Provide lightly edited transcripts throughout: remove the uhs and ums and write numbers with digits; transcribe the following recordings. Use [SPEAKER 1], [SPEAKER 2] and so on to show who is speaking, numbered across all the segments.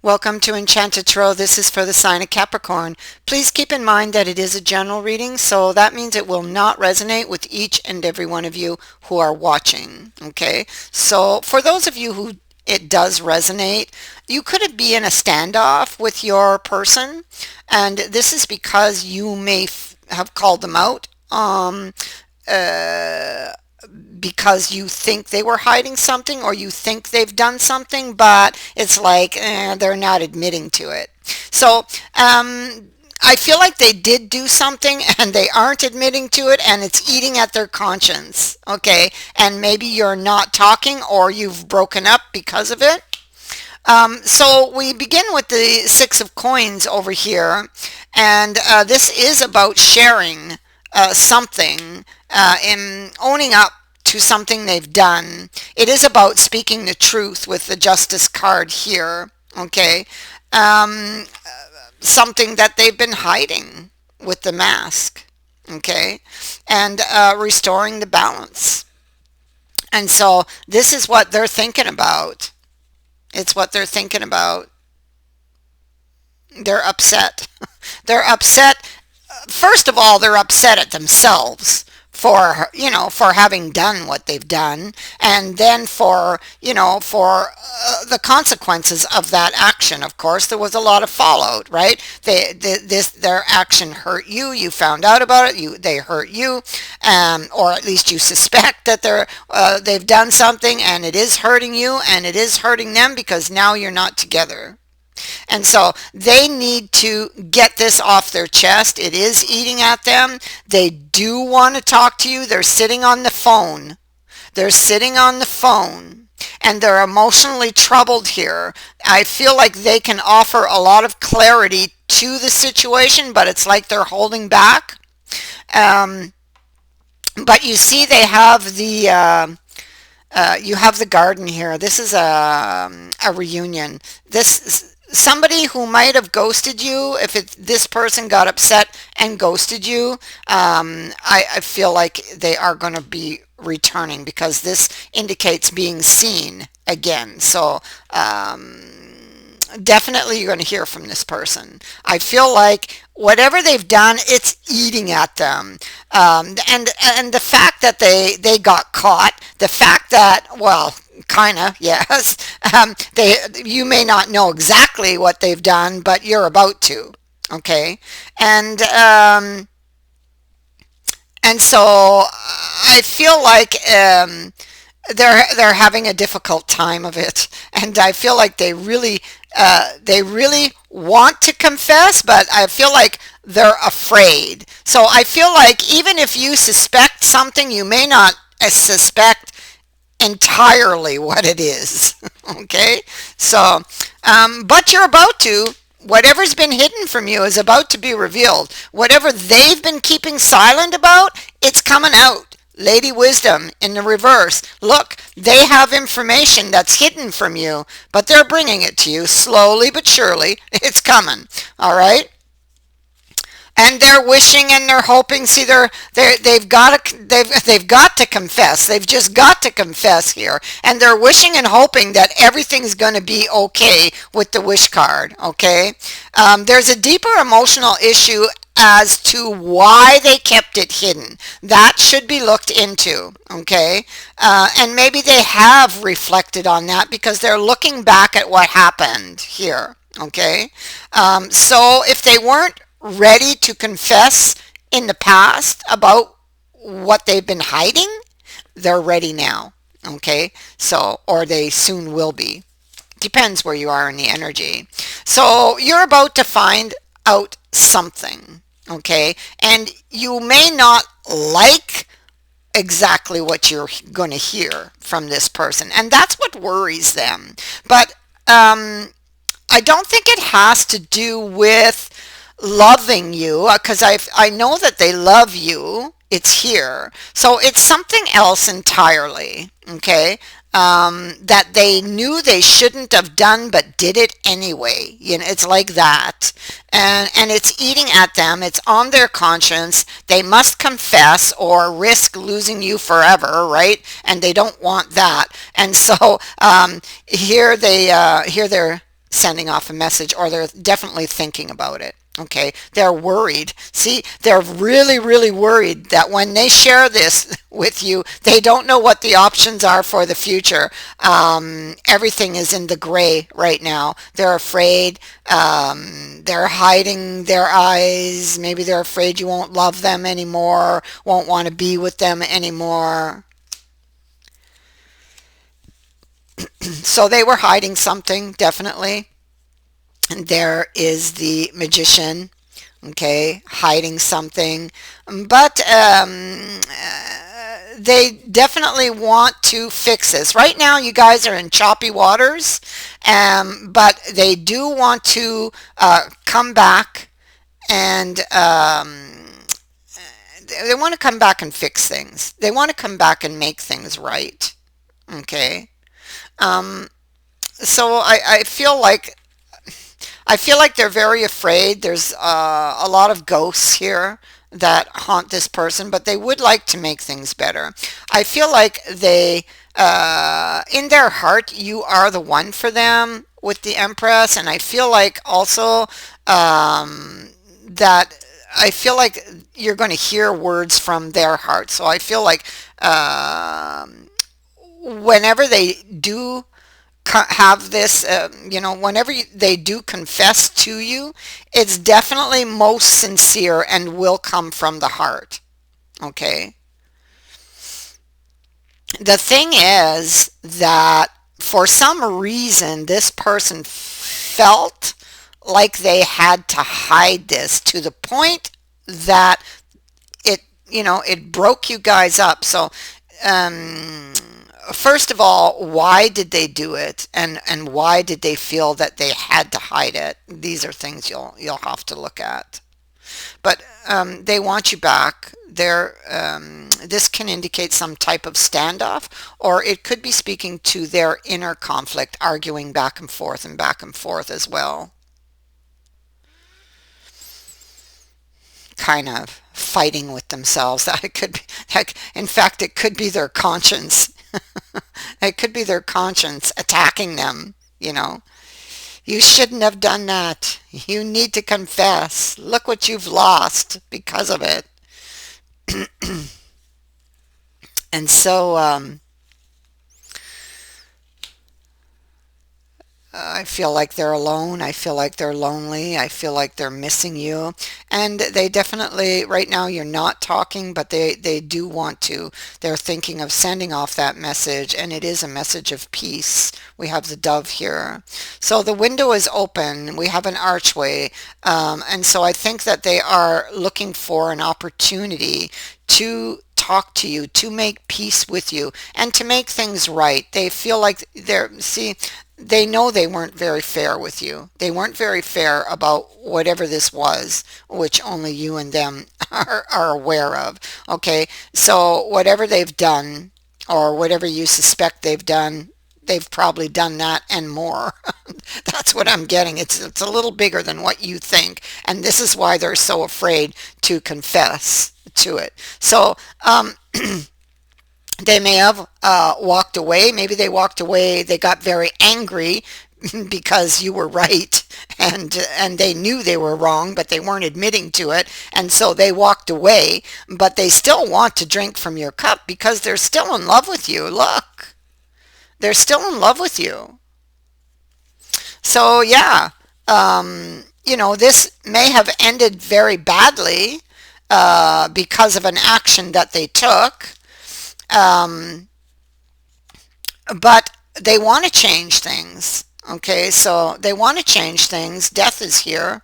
[SPEAKER 1] Welcome to Enchanted Tarot. This is for the sign of Capricorn. Please keep in mind that it is a general reading, so that means it will not resonate with each and every one of you who are watching. Okay, so for those of you who it does resonate, you could be in a standoff with your person, and this is because you may have called them out. Uh, because you think they were hiding something or you think they've done something, but it's like they're not admitting to it. So I feel like they did do something and they aren't admitting to it, and it's eating at their conscience. Okay, and maybe you're not talking or you've broken up because of it. So we begin with the Six of Coins over here, and this is about sharing something, in owning up to something they've done. It is about speaking the truth with the Justice card here, okay? Um, Something that they've been hiding with the mask, okay? And restoring the balance. And so this is what they're thinking about. It's what they're thinking about. They're upset. They're upset. First of all, they're upset at themselves for, for having done what they've done, and then for the consequences of that action. Of course, there was a lot of fallout, right? Their action hurt you. You found out about it. They hurt you, or at least you suspect that they've done something, and it is hurting you, and it is hurting them because now you're not together. And so they need to get this off their chest. It is eating at them. They do want to talk to you. They're sitting on the phone. They're sitting on the phone and they're emotionally troubled here. I feel like they can offer a lot of clarity to the situation, but it's like they're holding back. But you see, they have you have the garden here. This is a reunion. Somebody who might have ghosted you, if this person got upset and ghosted you, I feel like they are going to be returning because this indicates being seen again. So definitely you're going to hear from this person. I feel like whatever they've done, it's eating at them. And the fact that they got caught, the fact that, well, kind of, yes, you may not know exactly what they've done, but you're about to. Okay, and so I feel like they're having a difficult time of it, and I feel like they really want to confess, but I feel like they're afraid. So I feel like even if you suspect something, you may not suspect entirely what it is. Okay, so but you're about to. Whatever's been hidden from you is about to be revealed. Whatever they've been keeping silent about, it's coming out. Lady Wisdom in the reverse. Look, they have information that's hidden from you, but they're bringing it to you slowly but surely. It's coming. All right? And they're wishing and they're hoping. See, they've got to confess. They've just got to confess here, and they're wishing and hoping that everything's going to be okay with the wish card. Okay, there's a deeper emotional issue as to why they kept it hidden. That should be looked into. Okay, and maybe they have reflected on that because they're looking back at what happened here. Okay, so if they weren't ready to confess in the past about what they've been hiding, they're ready now. Okay, so, or they soon will be. Depends where you are in the energy. So you're about to find out something. Okay, and you may not like exactly what you're going to hear from this person, and that's what worries them. But I don't think it has to do with loving you, because I know that they love you. It's here. So it's something else entirely, okay? That they knew they shouldn't have done but did it anyway. It's like that. And it's eating at them. It's on their conscience. They must confess or risk losing you forever, right? And they don't want that. And so here they're sending off a message, or they're definitely thinking about it. Okay, they're worried. See, they're really, really worried that when they share this with you, they don't know what the options are for the future. Everything is in the gray right now. They're afraid. They're hiding their eyes. Maybe they're afraid you won't love them anymore, won't want to be with them anymore. So they were hiding something, definitely. And there is the magician, okay, hiding something. But they definitely want to fix this. Right now, you guys are in choppy waters, but they do want to come back and they want to come back and fix things. They want to come back and make things right. Okay. Um, so I feel like they're very afraid. There's a lot of ghosts here that haunt this person, but they would like to make things better. I feel like in their heart, you are the one for them with the Empress, and I feel like also that I feel like you're going to hear words from their heart. So I feel like whenever they do have this, whenever they do confess to you, it's definitely most sincere and will come from the heart. Okay. The thing is that for some reason, this person felt like they had to hide this to the point that it broke you guys up. So, um, first of all, why did they do it, and why did they feel that they had to hide it? These are things you'll have to look at. But they want you back. This can indicate some type of standoff, or it could be speaking to their inner conflict, arguing back and forth as well. Kind of fighting with themselves. That could be, in fact, it could be their conscience. It could be their conscience attacking them, you know. You shouldn't have done that. You need to confess. Look what you've lost because of it. And so I feel like they're alone. I feel like they're lonely. I feel like they're missing you. And they definitely, right now, you're not talking, but they do want to. They're thinking of sending off that message, and it is a message of peace. We have the dove here. So the window is open. We have an archway. And so I think that they are looking for an opportunity to talk to you, to make peace with you, and to make things right. They feel like they know they weren't very fair with you. They weren't very fair about whatever this was, which only you and them are aware of. Okay, so whatever they've done, or whatever you suspect they've done, they've probably done that and more. That's what I'm getting. It's a little bigger than what you think, and this is why they're so afraid to confess to it. So, they may have walked away. Maybe they walked away. They got very angry because you were right, and they knew they were wrong, but they weren't admitting to it, and so they walked away. But they still want to drink from your cup because they're still in love with you. Look, they're still in love with you. So yeah, this may have ended very badly because of an action that they took. Um, but they want to change things. Okay, so they want to change things. Death is here.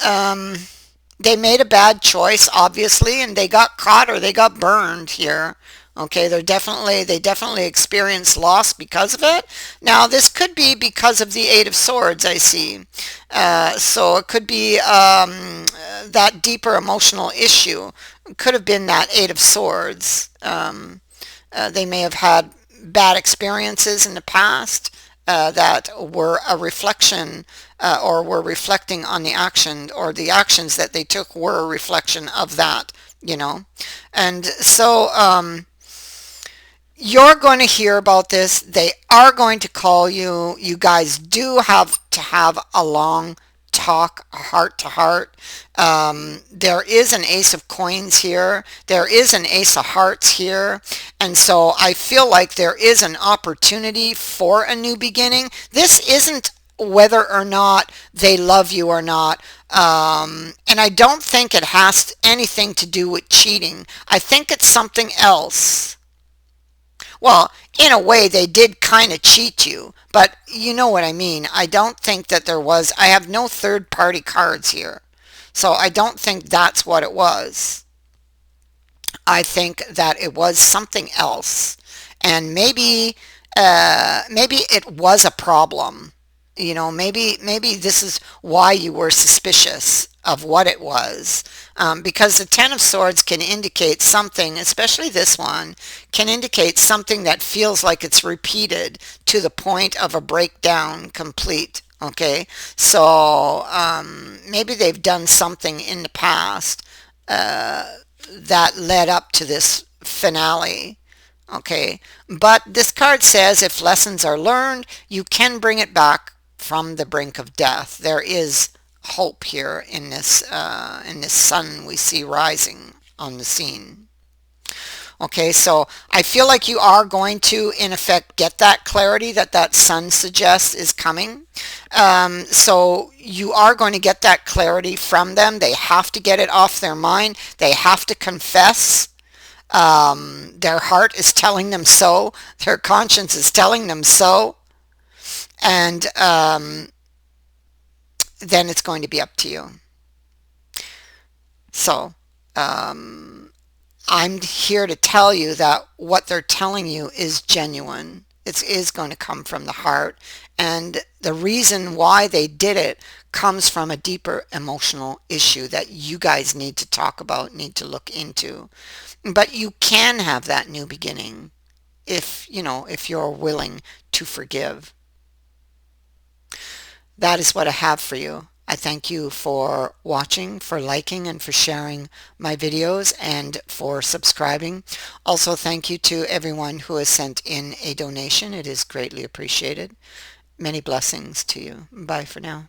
[SPEAKER 1] Um, they made a bad choice, obviously, and they got caught or they got burned here. Okay, they definitely experienced loss because of it. Now, this could be because of the Eight of Swords, I see. So it could be that deeper emotional issue. It could have been that Eight of Swords. They may have had bad experiences in the past that were a reflection or were reflecting on the action, or the actions that they took were a reflection of that. And so You're going to hear about this. They are going to call you. You guys do have to have a long talk, heart to heart. There is an ace of coins here. There is an ace of hearts here. And so I feel like there is an opportunity for a new beginning. This isn't whether or not they love you or not. And I don't think it has anything to do with cheating. I think it's something else. Well, in a way, they did kind of cheat you, but you know what I mean. I don't think that there was, I have no third party cards here. So I don't think that's what it was. I think that it was something else. And maybe it was a problem. You know, maybe this is why you were suspicious of what it was. Because the Ten of Swords can indicate something, especially this one, can indicate something that feels like it's repeated to the point of a breakdown complete. Okay, so maybe they've done something in the past that led up to this finale. Okay, but this card says if lessons are learned, you can bring it back from the brink of death. There is hope here in this sun we see rising on the scene. Okay, so I feel like you are going to, in effect, get that clarity that that sun suggests is coming. So you are going to get that clarity from them. They have to get it off their mind. They have to confess. Their heart is telling them so. Their conscience is telling them so. And then it's going to be up to you. So I'm here to tell you that what they're telling you is genuine. It is going to come from the heart. And the reason why they did it comes from a deeper emotional issue that you guys need to talk about, need to look into. But you can have that new beginning if, you know, if you're willing to forgive. That is what I have for you. I thank you for watching, for liking, and for sharing my videos, and for subscribing. Also, thank you to everyone who has sent in a donation. It is greatly appreciated. Many blessings to you. Bye for now.